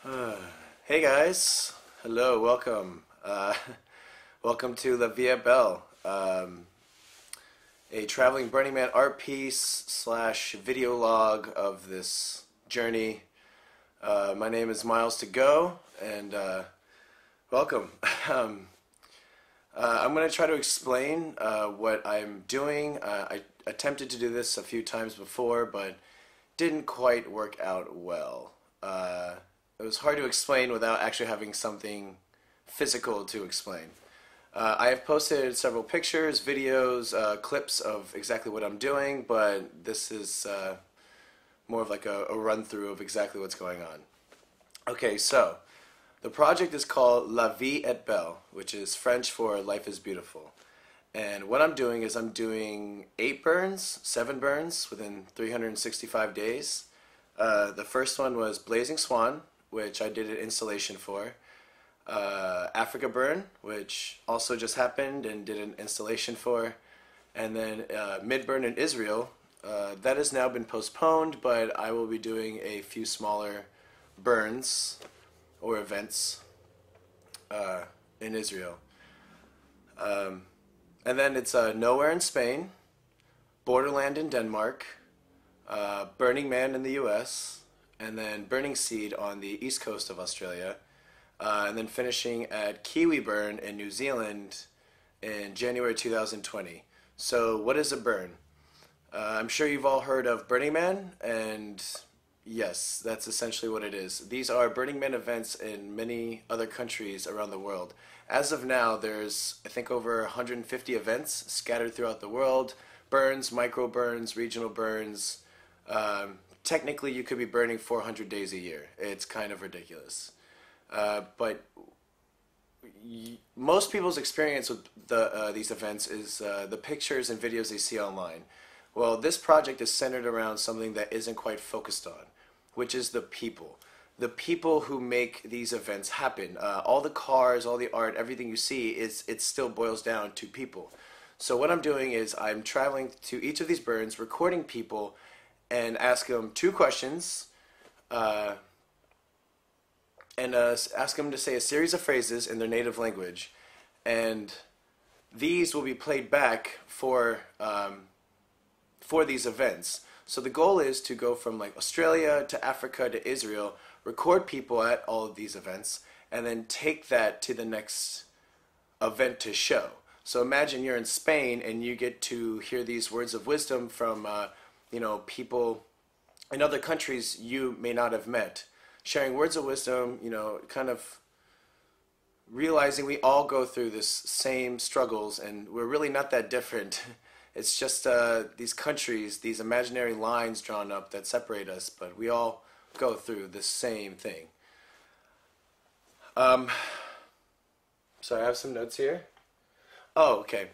Uh, hey guys, hello, welcome. Welcome to the Vie Est Belle, a traveling Burning Man art piece slash video log of this journey. My name is Miles to Go, and welcome. um, I'm going to try to explain what I'm doing. I attempted to do this a few times before, but didn't quite work out well. It was hard to explain without actually having something physical to explain. I have posted several pictures, videos, clips of exactly what I'm doing, but this is more of like a run through of exactly what's going on. Okay, so the project is called Vie Est Belle, which is French for Life is Beautiful. And what I'm doing is I'm doing 7 burns within 365 days. The first one was Blazing Swan, which I did an installation for. Africa Burn, which also just happened and did an installation for. And then Mid-Burn in Israel. That has now been postponed, but I will be doing a few smaller burns or events in Israel. And then it's Nowhere in Spain, Borderland in Denmark, Burning Man in the US, and then Burning Seed on the east coast of Australia, and then finishing at Kiwi Burn in New Zealand in January 2020. So what is a burn? I'm sure you've all heard of Burning Man, and yes, that's essentially what it is. These are Burning Man events in many other countries around the world. As of now, there's, I think, over 150 events scattered throughout the world. Burns, micro burns, regional burns. Technically, you could be burning 400 days a year. It's kind of ridiculous. But most people's experience with these events is the pictures and videos they see online. Well, this project is centered around something that isn't quite focused on, which is the people. The people who make these events happen. All the cars, all the art, everything you see, it still boils down to people. So what I'm doing is I'm traveling to each of these burns, recording people, and ask them 2 questions, and ask them to say a series of phrases in their native language. And these will be played back for these events. So the goal is to go from like Australia to Africa to Israel, record people at all of these events, and then take that to the next event to show. So imagine you're in Spain and you get to hear these words of wisdom from people in other countries you may not have met, sharing words of wisdom, kind of realizing we all go through this same struggles and we're really not that different. It's just these countries, these imaginary lines drawn up that separate us, but we all go through the same thing. So I have some notes here. Oh, okay.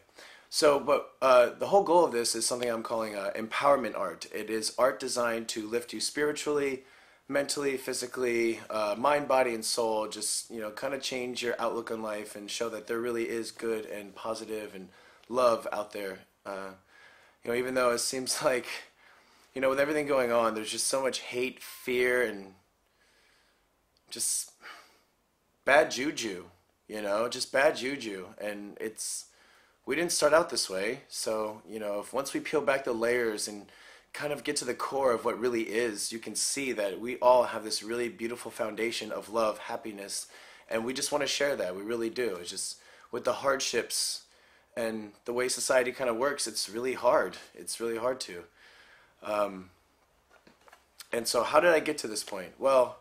So, but the whole goal of this is something I'm calling empowerment art. It is art designed to lift you spiritually, mentally, physically, mind, body, and soul. Just, kind of change your outlook on life and show that there really is good and positive and love out there. Even though it seems like, with everything going on, there's just so much hate, fear, and just bad juju, just bad juju. And we didn't start out this way, so if once we peel back the layers and kind of get to the core of what really is, you can see that we all have this really beautiful foundation of love, happiness, and we just want to share that. We really do. It's just with the hardships and the way society kind of works, it's really hard. It's really hard to. And so how did I get to this point? Well,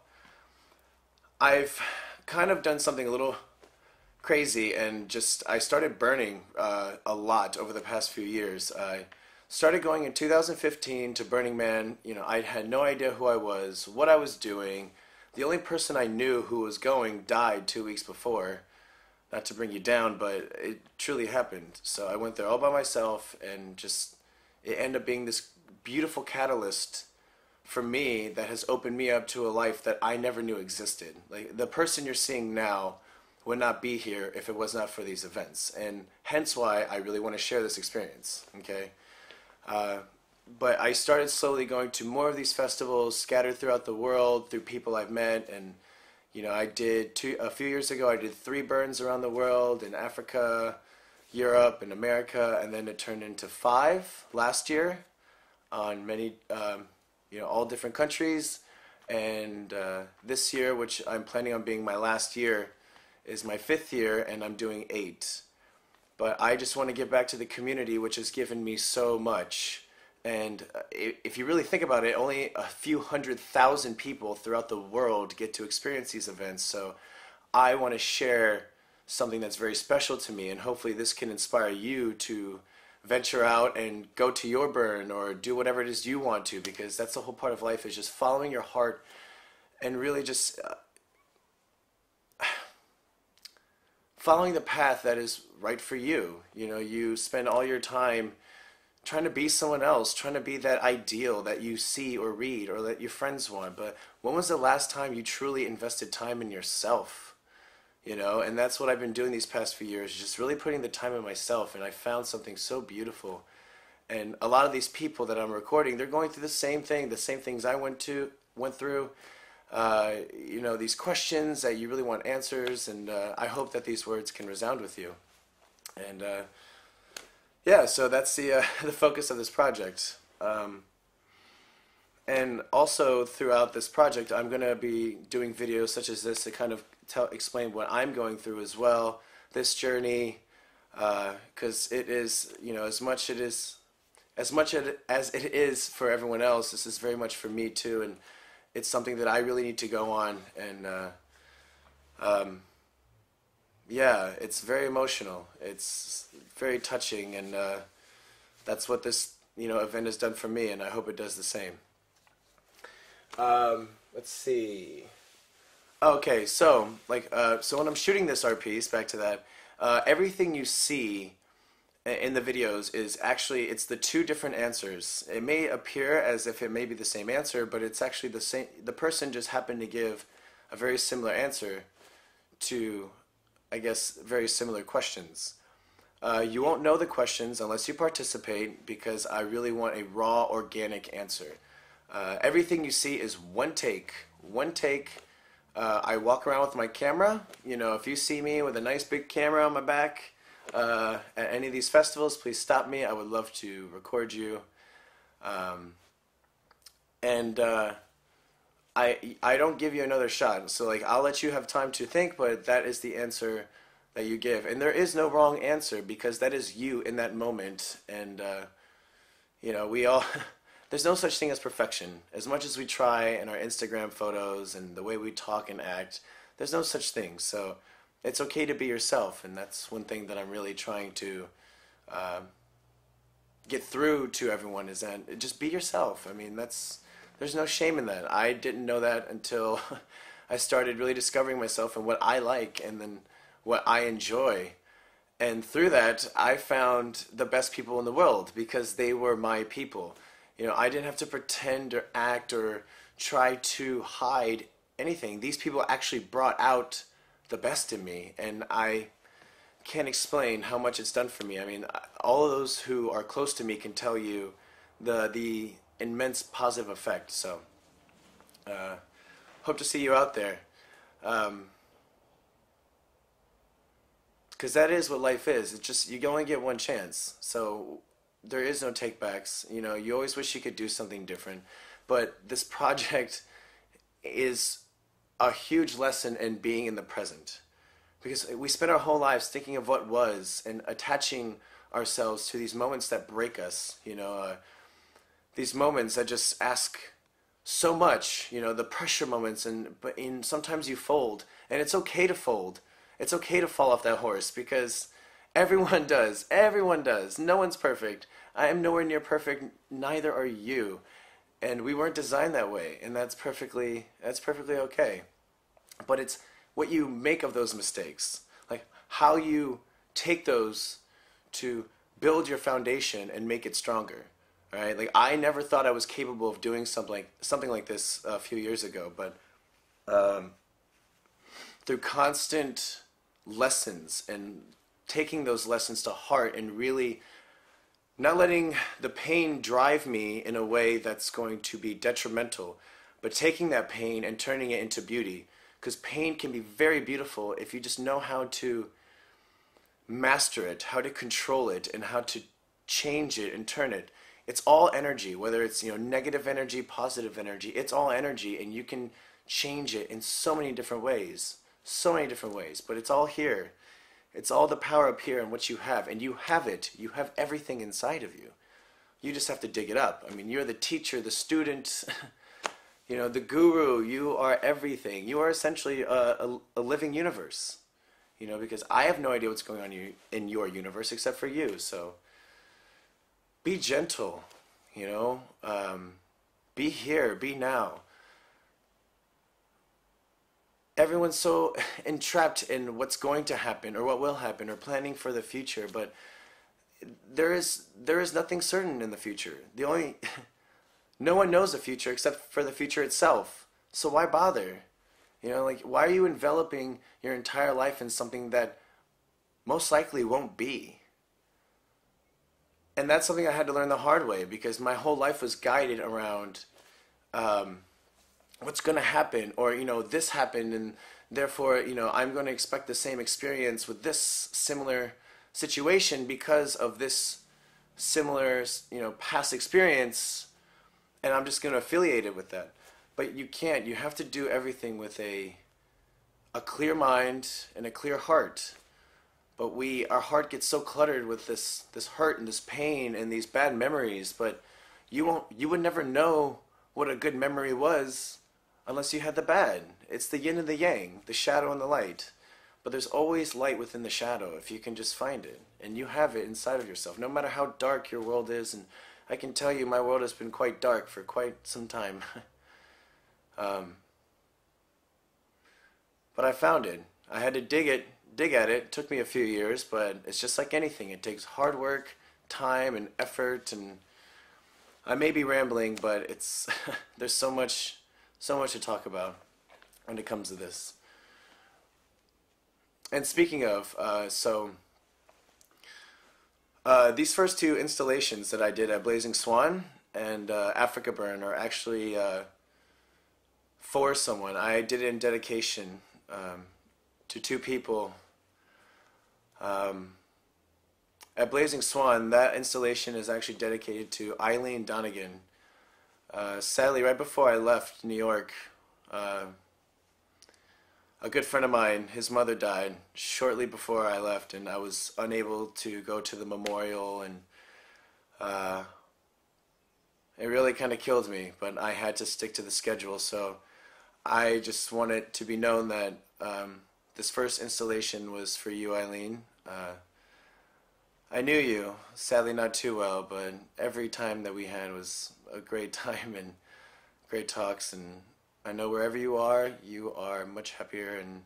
I've kind of done something a little crazy, and I started burning a lot over the past few years. I started going in 2015 to Burning Man. I had no idea who I was, what I was doing. The only person I knew who was going died 2 weeks before. Not to bring you down, but it truly happened. So I went there all by myself, and it ended up being this beautiful catalyst for me that has opened me up to a life that I never knew existed. Like, the person you're seeing now would not be here if it was not for these events, and hence why I really want to share this experience, okay? But I started slowly going to more of these festivals scattered throughout the world through people I've met, and I did a few years ago, I did 3 burns around the world in Africa, Europe, and America, and then it turned into 5 last year on many, all different countries. And this year, which I'm planning on being my last year, is my 5th year, and I'm doing 8. But I just want to give back to the community, which has given me so much. And if you really think about it, only a few 100,000 people throughout the world get to experience these events. So I want to share something that's very special to me, and hopefully this can inspire you to venture out and go to your burn or do whatever it is you want to, because that's the whole part of life, is just following your heart and really just following the path that is right for you. You spend all your time trying to be someone else, trying to be that ideal that you see or read or that your friends want. But when was the last time you truly invested time in yourself? And that's what I've been doing these past few years, just really putting the time in myself, and I found something so beautiful. And a lot of these people that I'm recording, they're going through the same things I went through. These questions that you really want answers, and I hope that these words can resound with you. And so that's the focus of this project. And also throughout this project, I'm going to be doing videos such as this to kind of explain what I'm going through as well, this journey, because it is, as much as it is for everyone else, this is very much for me too, and it's something that I really need to go on. And it's very emotional. It's very touching, and that's what this event has done for me, and I hope it does the same. Let's see. Okay, so so when I'm shooting this art piece, back to that, everything you see in the videos is actually, it's the 2 different answers. It may appear as if it may be the same answer, but it's actually the same. The person just happened to give a very similar answer to, I guess, very similar questions. You won't know the questions unless you participate, because I really want a raw, organic answer. Everything you see is one take. I walk around with my camera. If you see me with a nice big camera on my back at any of these festivals, please stop me. I would love to record you. I don't give you another shot. So I'll let you have time to think, but that is the answer that you give. And there is no wrong answer, because that is you in that moment. And we all there's no such thing as perfection. As much as we try in our Instagram photos and the way we talk and act, there's no such thing. So it's okay to be yourself, and that's one thing that I'm really trying to get through to everyone, is that just be yourself. I mean, there's no shame in that. I didn't know that until I started really discovering myself and what I like, and then what I enjoy. And through that, I found the best people in the world, because they were my people. I didn't have to pretend or act or try to hide anything. These people actually brought out the best in me, and I can't explain how much it's done for me. I mean, all of those who are close to me can tell you the immense positive effect. So, hope to see you out there. Because that is what life is. It's just, you only get one chance. So there is no takebacks. You always wish you could do something different. But this project is a huge lesson in being in the present. Because we spend our whole lives thinking of what was and attaching ourselves to these moments that break us. These moments that just ask so much. The pressure moments, but sometimes you fold, and it's okay to fold. It's okay to fall off that horse, because everyone does. Everyone does. No one's perfect. I am nowhere near perfect. Neither are you. And we weren't designed that way, and that's perfectly okay. But it's what you make of those mistakes, like how you take those to build your foundation and make it stronger. All right? Like, I never thought I was capable of doing something like this a few years ago, but through constant lessons and taking those lessons to heart, and really not letting the pain drive me in a way that's going to be detrimental, but taking that pain and turning it into beauty. because pain can be very beautiful if you just know how to master it, how to control it, and how to change it and turn it. It's all energy, whether it's, negative energy, positive energy. It's all energy, and you can change it in so many different ways. So many different ways. But it's all here. It's all the power up here and what you have. And you have it. You have everything inside of you. You just have to dig it up. I mean, you're the teacher, the student, the guru. You are everything. You are essentially a living universe. Because I have no idea what's going on in your universe except for you. So be gentle, be here, be now. Everyone's so entrapped in what's going to happen or what will happen or planning for the future, but there is nothing certain in the future. No one knows the future except for the future itself. So why bother? Why are you enveloping your entire life in something that most likely won't be? And that's something I had to learn the hard way, because my whole life was guided around what's going to happen, or this happened, and therefore I'm going to expect the same experience with this similar situation because of this similar past experience, and I'm just going to affiliate it with that. But you can't. You have to do everything with a clear mind and a clear heart. But our heart gets so cluttered with this hurt and this pain and these bad memories. But you would never know what a good memory was unless you had the bad. It's the yin and the yang, the shadow and the light. But there's always light within the shadow if you can just find it. And you have it inside of yourself, no matter how dark your world is. And I can tell you my world has been quite dark for quite some time. But I found it. I had to dig at it. It took me a few years, but it's just like anything. It takes hard work, time, and effort. And I may be rambling, but it's there's so much to talk about when it comes to this. And speaking of, these first two installations that I did at Blazing Swan and Africa Burn are actually for someone. I did it in dedication to two people. At Blazing Swan, that installation is actually dedicated to Eileen Donegan. Sadly, right before I left New York, a good friend of mine, his mother died shortly before I left, and I was unable to go to the memorial, and it really kind of killed me, but I had to stick to the schedule. So I just want it to be known that this first installation was for you, Eileen. I knew you, sadly not too well, but every time that we had was a great time and great talks, and I know wherever you are much happier, and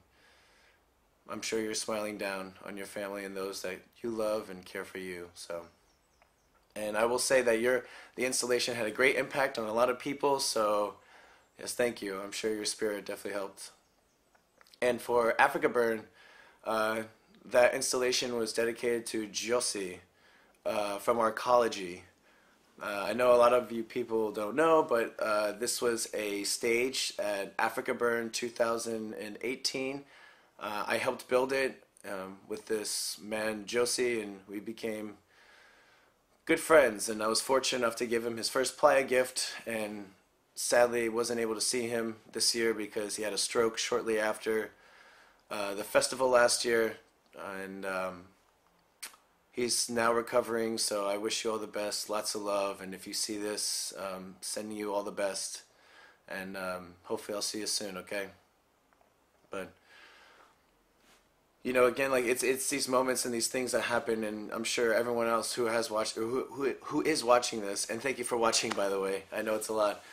I'm sure you're smiling down on your family and those that you love and care for you. So, and I will say that the installation had a great impact on a lot of people, so yes, thank you. I'm sure your spirit definitely helped. And for Africa Burn, that installation was dedicated to Josie from Arcology. I know a lot of you people don't know, but this was a stage at Africa Burn 2018. I helped build it with this man, Josie, and we became good friends. And I was fortunate enough to give him his first playa gift, and sadly wasn't able to see him this year because he had a stroke shortly after the festival last year. And he's now recovering, so I wish you all the best, lots of love, and if you see this, sending you all the best, and hopefully I'll see you soon, okay? But again, like it's these moments and these things that happen, and I'm sure everyone else who has watched, or who is watching this, and thank you for watching, by the way, I know it's a lot,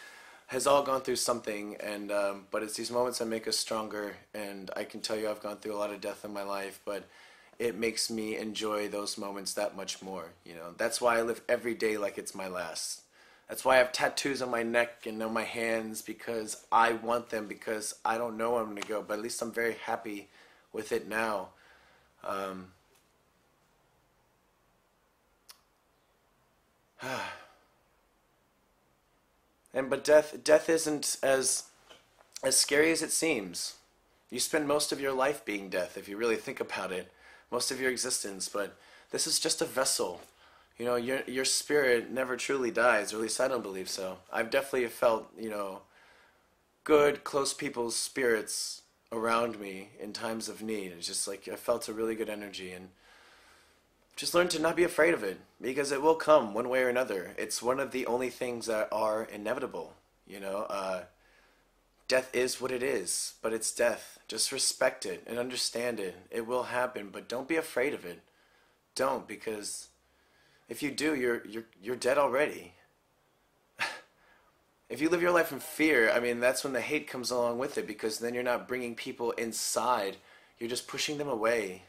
has all gone through something, and but it's these moments that make us stronger. And I can tell you I've gone through a lot of death in my life, but it makes me enjoy those moments that much more. That's why I live every day like it's my last. That's why I have tattoos on my neck and on my hands, because I want them, because I don't know where I'm going to go, but at least I'm very happy with it now. But death isn't as scary as it seems. You spend most of your life being death, if you really think about it, most of your existence. But this is just a vessel. You know, your spirit never truly dies, or at least I don't believe so. I've definitely felt, good, close people's spirits around me in times of need. It's just like I felt a really good energy, and just learn to not be afraid of it because it will come one way or another. It's one of the only things that are inevitable. Death is what it is, but it's death. Just respect it and understand it. It will happen, but don't be afraid of it. Don't, because if you do, you're dead already. If you live your life in fear, I mean, that's when the hate comes along with it, because then you're not bringing people inside. You're just pushing them away,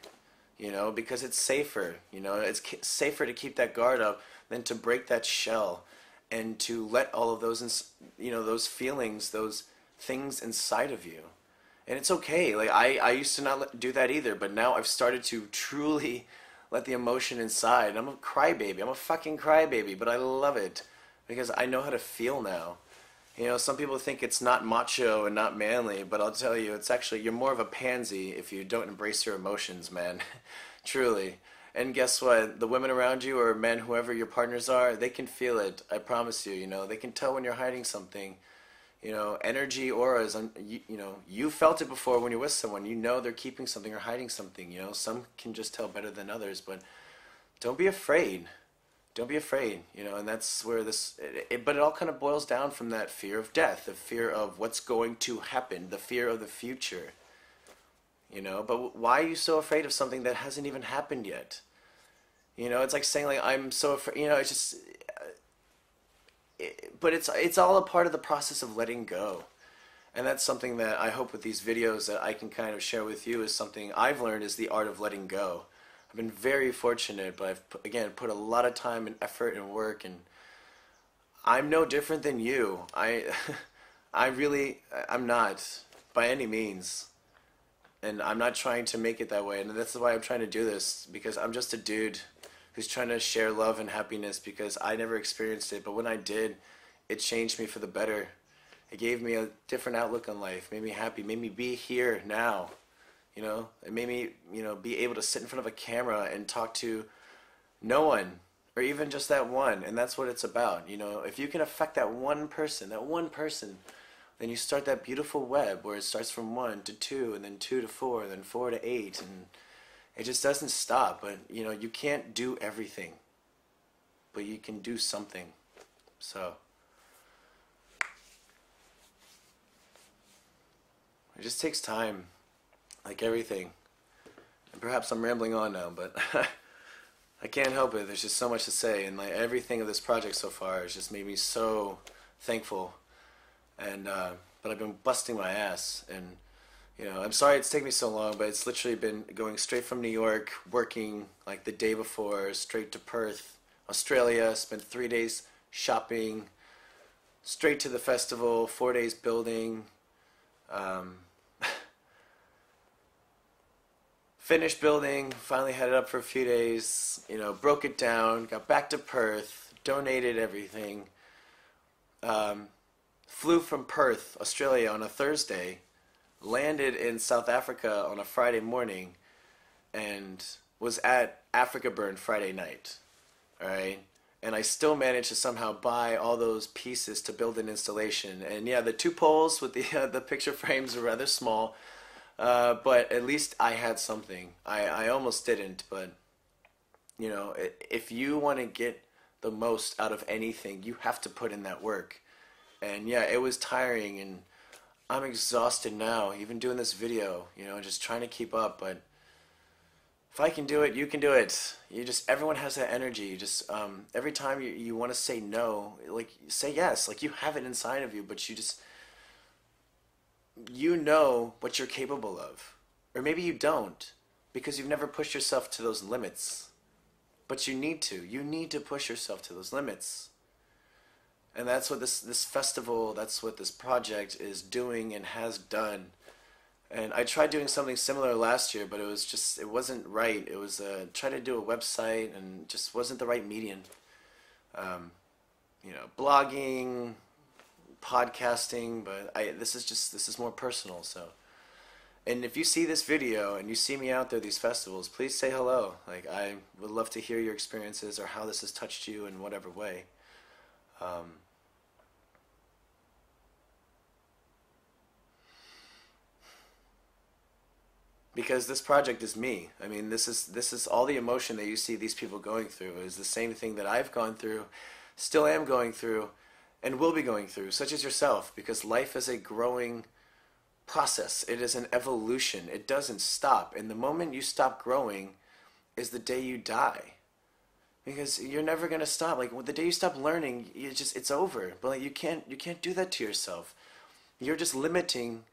because it's safer. It's safer to keep that guard up than to break that shell and to let all of those, those feelings, those things inside of you. And it's okay. Like, I used to not do that either, but now I've started to truly let the emotion inside. I'm a crybaby. I'm a fucking crybaby, but I love it because I know how to feel now. Some people think it's not macho and not manly, but I'll tell you, it's actually, you're more of a pansy if you don't embrace your emotions, man. Truly. And guess what? The women around you, or men, whoever your partners are, they can feel it. I promise you, they can tell when you're hiding something. Energy, auras, you felt it before when you're with someone. They're keeping something or hiding something. Some can just tell better than others, but don't be afraid. Don't be afraid, and that's where but it all kind of boils down from that fear of death, the fear of what's going to happen, the fear of the future, but why are you so afraid of something that hasn't even happened yet? It's like saying, like, I'm so afraid, it's just, but it's all a part of the process of letting go. And that's something that I hope with these videos that I can kind of share with you is something I've learned, is the art of letting go. I've been very fortunate, but I've, again, put a lot of time and effort and work, and I'm no different than you. I'm not, by any means. And I'm not trying to make it that way, and that's why I'm trying to do this, because I'm just a dude who's trying to share love and happiness, because I never experienced it, but when I did, it changed me for the better. It gave me a different outlook on life, made me happy, made me be here now. It made me, be able to sit in front of a camera and talk to no one, or even just that one, and that's what it's about. If you can affect that one person, then you start that beautiful web where it starts from 1 to 2, and then 2 to 4, and then 4 to 8, and it just doesn't stop. But, you can't do everything, but you can do something. So it just takes time. Like everything. And perhaps I'm rambling on now, but I can't help it. There's just so much to say, and like everything of this project so far has just made me so thankful. And but I've been busting my ass, and I'm sorry it's taken me so long, but it's literally been going straight from New York, working like the day before, straight to Perth, Australia, spent 3 days shopping, straight to the festival, 4 days building. Finished building, finally had it up for a few days, broke it down, got back to Perth, donated everything, flew from Perth, Australia on a Thursday, landed in South Africa on a Friday morning, and was at Africa Burn Friday night, alright? And I still managed to somehow buy all those pieces to build an installation. And yeah, the 2 poles with the picture frames are rather small, but at least I had something. I almost didn't, but if you want to get the most out of anything, you have to put in that work. And yeah, it was tiring, and I'm exhausted now, even doing this video, just trying to keep up. But if I can do it, you can do it. Everyone has that energy. Every time you want to say no, like, say yes. Like, you have it inside of you, but you know what you're capable of. Or maybe you don't, because you've never pushed yourself to those limits. But you need to. You need to push yourself to those limits. And that's what this festival, that's what this project is doing and has done. And I tried doing something similar last year, but it wasn't right. It was try to do a website, and just wasn't the right medium. Blogging, podcasting, but this is more personal. So And if you see this video and you see me out there at these festivals, please say hello. Like, I would love to hear your experiences or how this has touched you in whatever way. Um, because this project is me. I mean, this is all the emotion that you see these people going through is the same thing that I've gone through, still am going through, and will be going through, such as yourself, because life is a growing process. It is an evolution. It doesn't stop. And the moment you stop growing is the day you die. Because you're never gonna stop. Like the day you stop learning, it's over. But like you can't do that to yourself. You're just limiting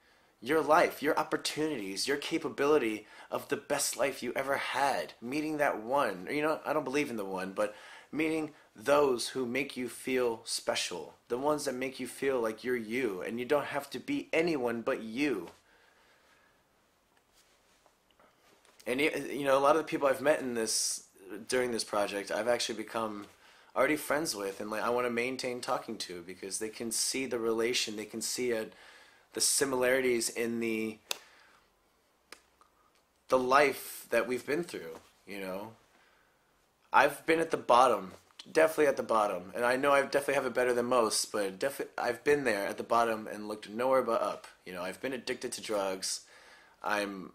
your life, your opportunities, your capability of the best life you ever had. Meeting that one. You know, I don't believe in the one, but meeting those who make you feel special. The ones that make you feel like you're you, and you don't have to be anyone but you. And you know, a lot of the people I've met in this during this project, I've actually become already friends with, and like I want to maintain talking to, because they can see the relation, they can see the similarities in the life that we've been through. You know, I've been at the bottom, definitely at the bottom, and I know I definitely have it better than most, but definitely I've been there at the bottom and looked nowhere but up. You know, I've been addicted to drugs. I'm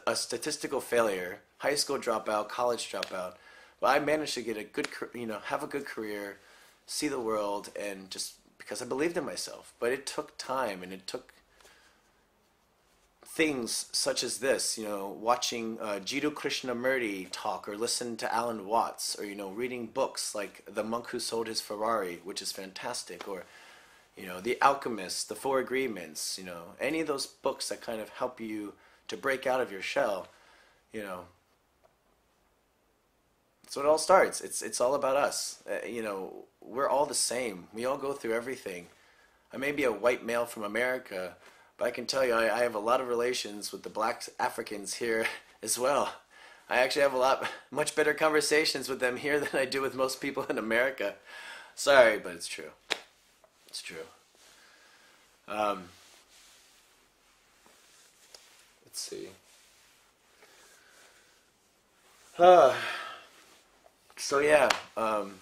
a statistical failure, high school dropout, college dropout, but I managed to get a good, you know, have a good career, see the world, and just because I believed in myself. But it took time, and it took things such as this, you know, watching Jiddu Krishnamurti talk, or listen to Alan Watts, or, you know, reading books like The Monk Who Sold His Ferrari, which is fantastic, or, you know, The Alchemist, The Four Agreements, you know, any of those books that kind of help you to break out of your shell, you know. That's what it all starts. It's all about us. You know, we're all the same. We all go through everything. I may be a white male from America, but I can tell you I have a lot of relations with the black Africans here as well. I actually have much better conversations with them here than I do with most people in America. Sorry, but it's true. It's true. Let's see. So yeah, I'm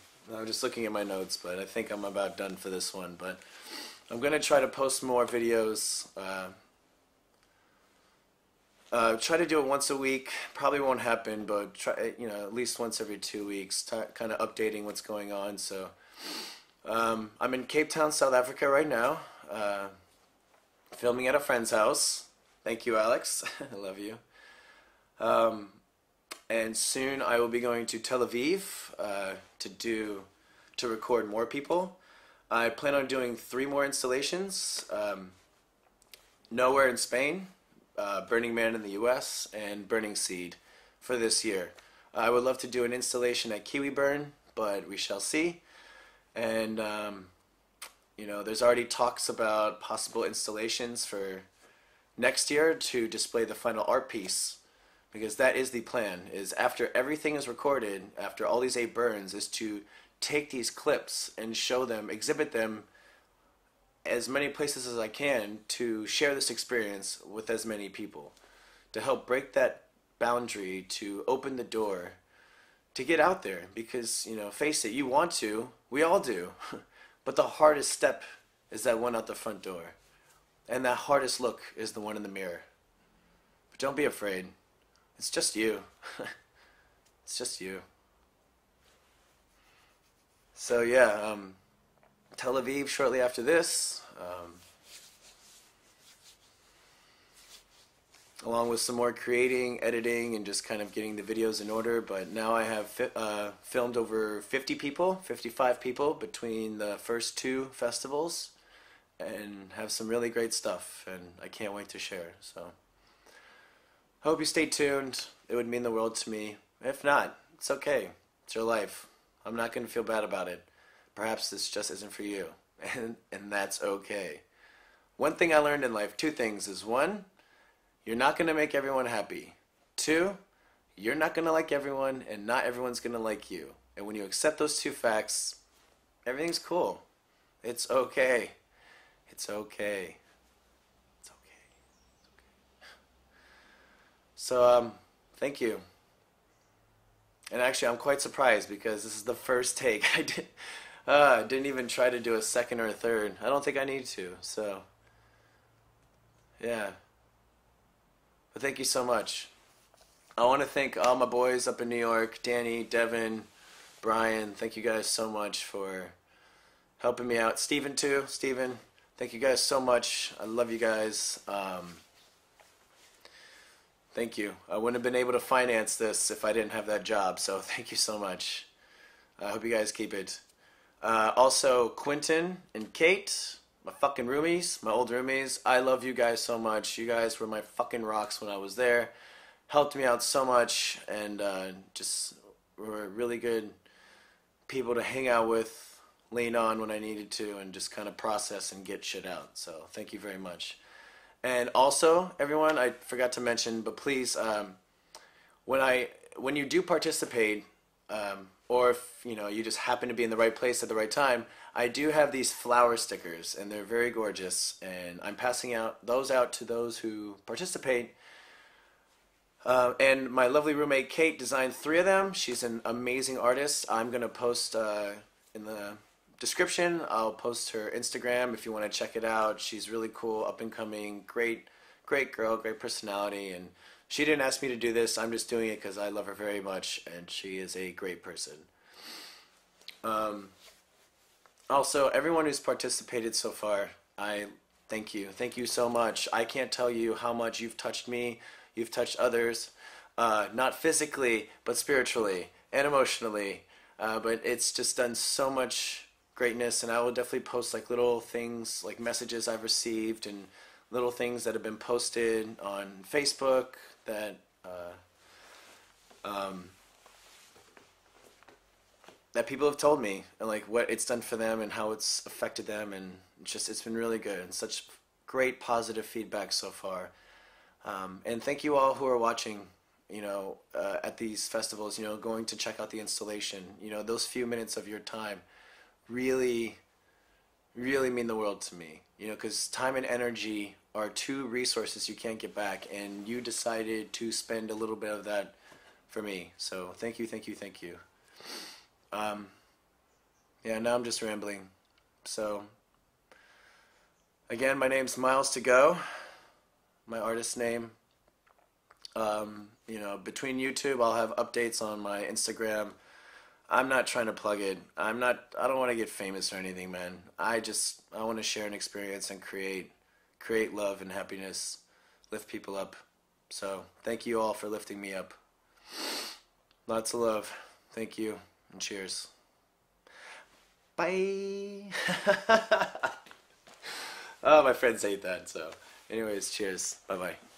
just looking at my notes, but I think I'm about done for this one. But I'm gonna try to post more videos. Try to do it once a week. Probably won't happen, but try, you know, at least once every 2 weeks, kind of updating what's going on. So I'm in Cape Town, South Africa right now, filming at a friend's house. Thank you, Alex. I love you. And soon I will be going to Tel Aviv to record more people. I plan on doing 3 more installations. Nowhere in Spain, Burning Man in the US, and Burning Seed for this year. I would love to do an installation at Kiwi Burn, but we shall see. And you know, there's already talks about possible installations for next year to display the final art piece, because that is the plan, is after everything is recorded, after all these 8 burns, is to take these clips and show them, exhibit them as many places as I can, to share this experience with as many people, to help break that boundary, to open the door, to get out there. Because, you know, face it, you want to, we all do, but the hardest step is that one out the front door, and that hardest look is the one in the mirror. But don't be afraid. It's just you. It's just you. So yeah, Tel Aviv shortly after this, along with some more creating, editing, and just kind of getting the videos in order. But now I have filmed over 50 people, 55 people between the first 2 festivals, and have some really great stuff, and I can't wait to share. So hope you stay tuned. It would mean the world to me. If not, it's okay. It's your life. I'm not going to feel bad about it. Perhaps this just isn't for you, and that's okay. One thing I learned in life, 2 things, is 1, you're not going to make everyone happy. 2, you're not going to like everyone, and not everyone's going to like you. And when you accept those 2 facts, everything's cool. It's okay. It's okay. It's okay. It's okay. So, thank you. And actually, I'm quite surprised because this is the first take. Didn't even try to do a second or a third. I don't think I need to. So, yeah. But thank you so much. I want to thank all my boys up in New York, Danny, Devin, Brian. Thank you guys so much for helping me out. Steven too. Steven, thank you guys so much. I love you guys. Thank you. I wouldn't have been able to finance this if I didn't have that job, so thank you so much. I hope you guys keep it. Also, Quentin and Kate, my fucking roomies, my old roomies, I love you guys so much. You guys were my fucking rocks when I was there. Helped me out so much, and just were really good people to hang out with, lean on when I needed to, and just kind of process and get shit out. So thank you very much. And also, everyone, I forgot to mention, but please, when you do participate, or if you just happen to be in the right place at the right time, I do have these flower stickers, and they're very gorgeous, and I'm passing those out to those who participate. And my lovely roommate Kate designed 3 of them. She's an amazing artist. I'm gonna post in the description. I'll post her Instagram if you want to check it out. She's really cool, up and coming, great girl, great personality, and she didn't ask me to do this. I'm just doing it because I love her very much, and she is a great person. Also, everyone who's participated so far, I thank you. Thank you so much. I can't tell you how much you've touched me, you've touched others, not physically, but spiritually and emotionally. But it's just done so much greatness, and I will definitely post like little things, like messages I've received and little things that have been posted on Facebook that that people have told me, and like what it's done for them and how it's affected them, and it's been really good and such great positive feedback so far. And thank you all who are watching, at these festivals, going to check out the installation. Those few minutes of your time really, really mean the world to me. Because time and energy are 2 resources you can't get back, and you decided to spend a little bit of that for me. So thank you, thank you, thank you. Yeah, now I'm just rambling. So, again, my name's Miles to Go, my artist name. Between YouTube, I'll have updates on my Instagram. I'm not trying to plug it. I don't want to get famous or anything, man. I want to share an experience and create love and happiness, lift people up. So, thank you all for lifting me up. Lots of love. Thank you, and cheers. Bye. Oh, my friends hate that, so anyways, cheers. Bye-bye.